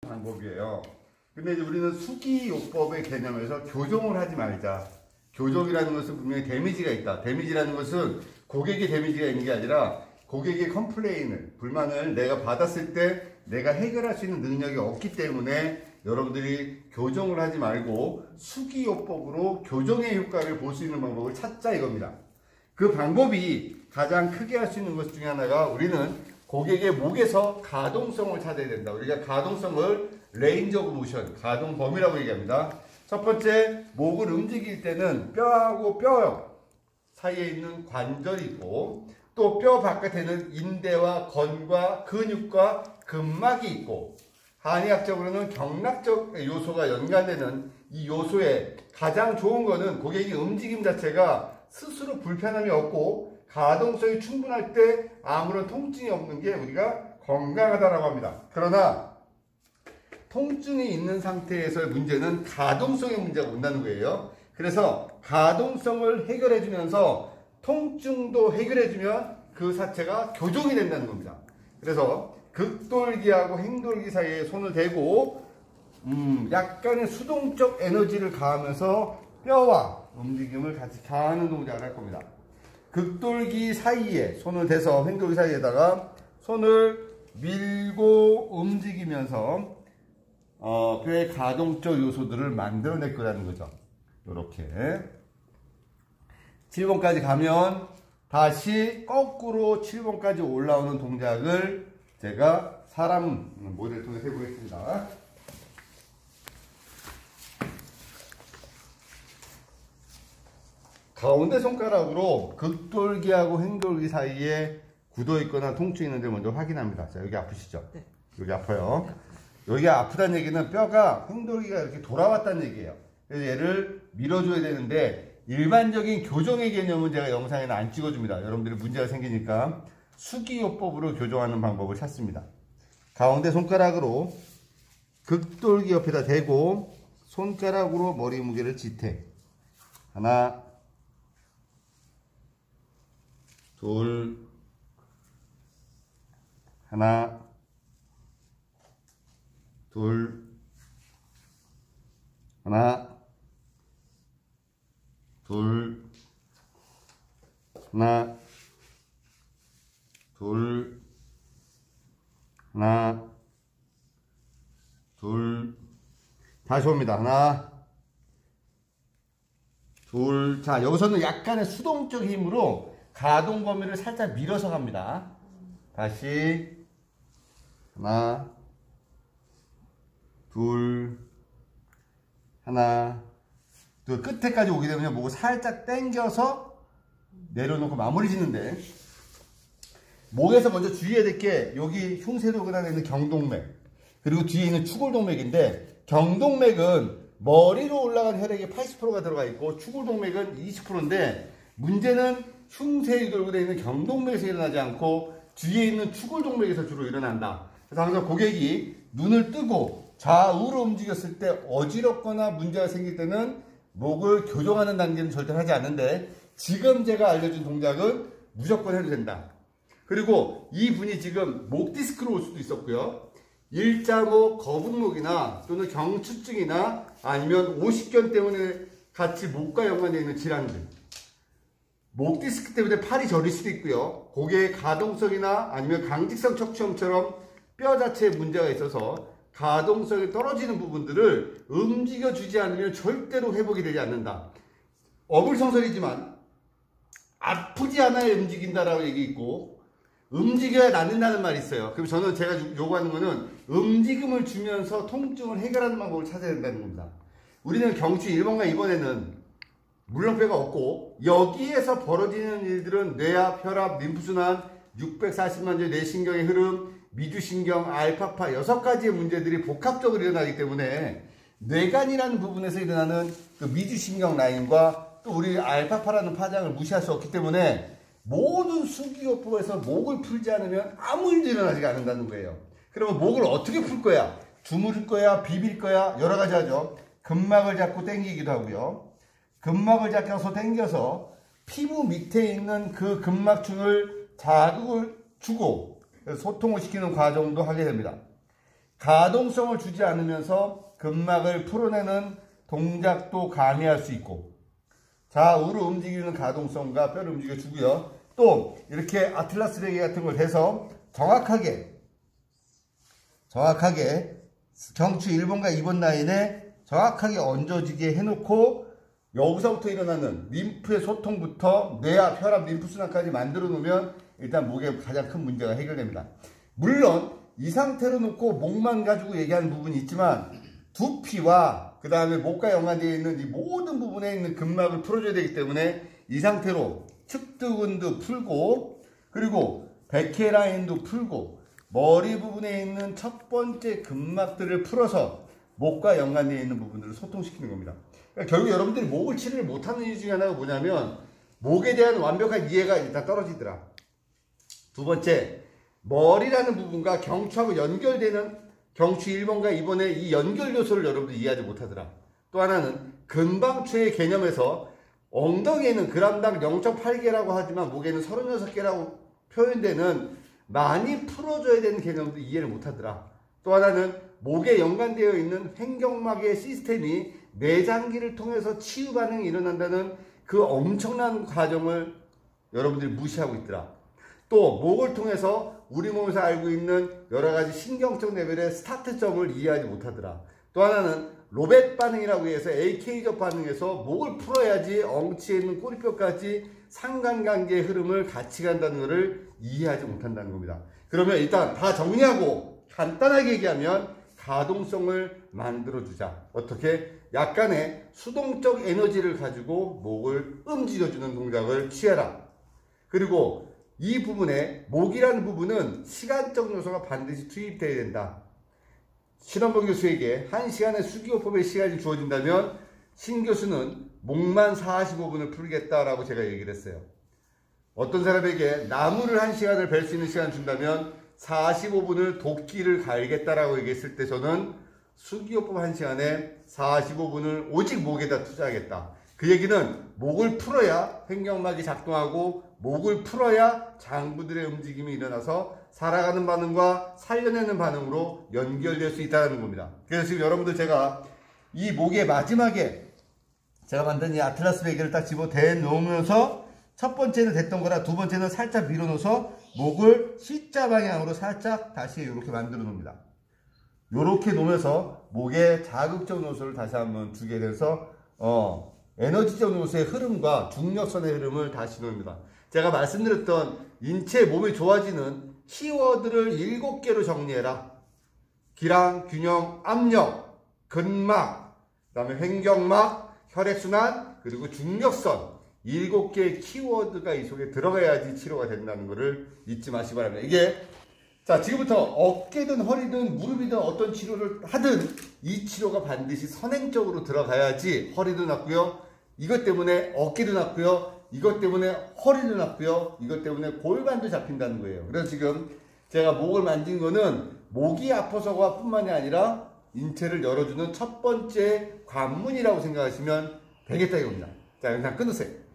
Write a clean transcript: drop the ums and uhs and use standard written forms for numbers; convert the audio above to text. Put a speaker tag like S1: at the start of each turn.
S1: 방법이에요. 근데 이제 우리는 수기요법의 개념에서 교정을 하지 말자. 교정이라는 것은 분명히 데미지가 있다. 데미지라는 것은 고객의 데미지가 있는 게 아니라 고객의 컴플레인을, 불만을 내가 받았을 때 내가 해결할 수 있는 능력이 없기 때문에 여러분들이 교정을 하지 말고 수기요법으로 교정의 효과를 볼 수 있는 방법을 찾자 이겁니다. 그 방법이 가장 크게 할 수 있는 것 중에 하나가 우리는 고객의 목에서 가동성을 찾아야 된다. 우리가 가동성을 레인지 오브 모션, 가동 범위라고 얘기합니다. 첫 번째, 목을 움직일 때는 뼈하고 뼈 사이에 있는 관절이 있고 또 뼈 바깥에는 인대와 건과 근육과 근막이 있고 한의학적으로는 경락적 요소가 연관되는 이 요소에 가장 좋은 거는 고객의 움직임 자체가 스스로 불편함이 없고 가동성이 충분할 때 아무런 통증이 없는 게 우리가 건강하다라고 합니다. 그러나 통증이 있는 상태에서의 문제는 가동성의 문제가 온다는 거예요. 그래서 가동성을 해결해주면서 통증도 해결해주면 그 사체가 교정이 된다는 겁니다. 그래서 극돌기하고 행돌기 사이에 손을 대고 약간의 수동적 에너지를 가하면서 뼈와 움직임을 같이 가하는 동작을 할 겁니다. 극돌기 사이에 손을 대서 행돌기 사이에다가 손을 밀고 움직이면서 뼈의 가동적 요소들을 만들어낼 거라는 거죠. 이렇게 7번까지 가면 다시 거꾸로 7번까지 올라오는 동작을 제가 사람 모델을 통해서 해보겠습니다. 가운데 손가락으로 극돌기하고 행돌기 사이에 굳어있거나 통증이 있는데 먼저 확인합니다. 자, 여기 아프시죠?
S2: 네.
S1: 여기 아파요. 여기가 아프다는 얘기는 뼈가 행돌기가 이렇게 돌아왔다는 얘기예요. 그래서 얘를 밀어줘야 되는데 일반적인 교정의 개념은 제가 영상에는 안 찍어줍니다. 여러분들이 문제가 생기니까 수기요법으로 교정하는 방법을 찾습니다. 가운데 손가락으로 극돌기 옆에다 대고 손가락으로 머리 무게를 지탱. 하나, 둘, 하나, 둘, 하나, 둘, 하나, 둘, 하나, 둘, 다시 옵니다. 하나, 둘. 자, 여기서는 약간의 수동적 힘으로 가동 범위를 살짝 밀어서 갑니다. 다시 하나, 둘, 하나, 둘. 끝에까지 오게 되면 목을 살짝 당겨서 내려놓고 마무리 짓는데 목에서 먼저 주의해야 될 게 여기 흉쇄도근안에 있는 경동맥 그리고 뒤에 있는 추골동맥인데 경동맥은 머리로 올라간 혈액의 80%가 들어가 있고 추골동맥은 20%인데 문제는 흉쇄유돌근에 있는 경동맥에서 일어나지 않고 뒤에 있는 추골동맥에서 주로 일어난다. 그래서 항상 고객이 눈을 뜨고 좌우로 움직였을 때 어지럽거나 문제가 생길 때는 목을 교정하는 단계는 절대 하지 않는데 지금 제가 알려준 동작은 무조건 해도 된다. 그리고 이 분이 지금 목 디스크로 올 수도 있었고요. 일자목 거북목이나 또는 경추증이나 아니면 오십견 때문에 같이 목과 연관되어 있는 질환들. 목 디스크 때문에 팔이 저릴 수도 있고요. 고개의 가동성이나 아니면 강직성 척추염처럼 뼈 자체에 문제가 있어서 가동성이 떨어지는 부분들을 움직여주지 않으면 절대로 회복이 되지 않는다. 어불성설이지만 아프지 않아야 움직인다라고 얘기 있고 움직여야 낫는다는 말이 있어요. 그럼 저는 제가 요구하는 거는 움직임을 주면서 통증을 해결하는 방법을 찾아야 된다는 겁니다. 우리는 경추 1번과 2번에는 물렁뼈가 없고 여기에서 벌어지는 일들은 뇌압, 혈압, 림프순환, 640만 개 뇌신경의 흐름, 미주신경, 알파파 6가지의 문제들이 복합적으로 일어나기 때문에 뇌간이라는 부분에서 일어나는 그 미주신경 라인과 또 우리 알파파라는 파장을 무시할 수 없기 때문에 모든 수기요법에서 목을 풀지 않으면 아무 일도 일어나지가 않는다는 거예요. 그러면 목을 어떻게 풀 거야? 주무를 거야? 비빌 거야? 여러 가지 하죠. 근막을 잡고 당기기도 하고요. 근막을 잡고서 당겨서 피부 밑에 있는 그 근막층을 자극을 주고 소통을 시키는 과정도 하게 됩니다. 가동성을 주지 않으면서 근막을 풀어내는 동작도 가미할 수 있고, 좌우로 움직이는 가동성과 뼈를 움직여주고요. 또 이렇게 아틀라스 베개 같은 걸 대서 정확하게 경추 1번과 2번 라인에 정확하게 얹어지게 해놓고, 여기서부터 일어나는 림프의 소통부터 뇌와 혈압, 림프순환까지 만들어 놓으면 일단 목에 가장 큰 문제가 해결됩니다. 물론 이 상태로 놓고 목만 가지고 얘기하는 부분이 있지만, 두피와 그 다음에 목과 연관되어 있는 이 모든 부분에 있는 근막을 풀어줘야 되기 때문에 이 상태로 측두근도 풀고, 그리고 백회 라인도 풀고, 머리 부분에 있는 첫 번째 근막들을 풀어서 목과 연관되어 있는 부분들을 소통시키는 겁니다. 그러니까 결국 여러분들이 목을 치료를 못하는 이유 중에 하나가 뭐냐면, 목에 대한 완벽한 이해가 일단 떨어지더라. 두 번째, 머리라는 부분과 경추하고 연결되는 경추 1번과 2번의 이 연결 요소를 여러분들이 이해하지 못하더라. 또 하나는 근방추의 개념에서 엉덩이에는 그람당 0.8개라고 하지만 목에는 36개라고 표현되는 많이 풀어줘야 되는 개념도 이해를 못하더라. 또 하나는 목에 연관되어 있는 횡격막의 시스템이 내장기를 통해서 치유 반응이 일어난다는 그 엄청난 과정을 여러분들이 무시하고 있더라. 또 목을 통해서 우리 몸에서 알고 있는 여러 가지 신경적 레벨의 스타트점을 이해하지 못하더라. 또 하나는 로벳 반응이라고 해서 AK적 반응에서 목을 풀어야지 엉치에 있는 꼬리뼈까지 상관관계의 흐름을 같이 간다는 것을 이해하지 못한다는 겁니다. 그러면 일단 다 정리하고 간단하게 얘기하면 가동성을 만들어주자. 어떻게? 약간의 수동적 에너지를 가지고 목을 움직여주는 동작을 취해라. 그리고 이 부분에 목이라는 부분은 시간적 요소가 반드시 투입되어야 된다. 신원범 교수에게 1시간의 수기호흡의 시간이 주어진다면 신 교수는 목만 45분을 풀겠다라고 제가 얘기를 했어요. 어떤 사람에게 나무를 1시간을 벨 수 있는 시간을 준다면 45분을 도끼를 갈겠다라고 얘기했을 때 저는 수기호흡 1시간에 45분을 오직 목에다 투자하겠다. 그 얘기는 목을 풀어야 횡격막이 작동하고 목을 풀어야 장부들의 움직임이 일어나서 살아가는 반응과 살려내는 반응으로 연결될 수 있다는 겁니다. 그래서 지금 여러분들 제가 이 목의 마지막에 제가 만든 이 아틀라스 베개를 딱 집어 대놓으면서 첫 번째는 됐던 거라 두 번째는 살짝 밀어넣어서 목을 C자 방향으로 살짝 다시 이렇게 만들어 놓습니다. 이렇게 놓으면서 목에 자극적 요소를 다시 한번 주게 돼서 에너지적 요소의 흐름과 중력선의 흐름을 다시 놓습니다. 제가 말씀드렸던 인체 몸이 좋아지는 키워드를 7개로 정리해라. 기랑, 균형, 압력, 근막, 그 다음에 횡격막, 혈액순환, 그리고 중력선. 7개의 키워드가 이 속에 들어가야지 치료가 된다는 것을 잊지 마시기 바랍니다. 이게 자, 지금부터 어깨든 허리든 무릎이든 어떤 치료를 하든 이 치료가 반드시 선행적으로 들어가야지 허리도 낫고요. 이것 때문에 어깨도 낫고요. 이것 때문에 허리도 낫고요. 이것 때문에 골반도 잡힌다는 거예요. 그래서 지금 제가 목을 만진 거는 목이 아파서가 뿐만이 아니라 인체를 열어주는 첫 번째 관문이라고 생각하시면 되겠다 이겁니다. 자, 영상 끊으세요.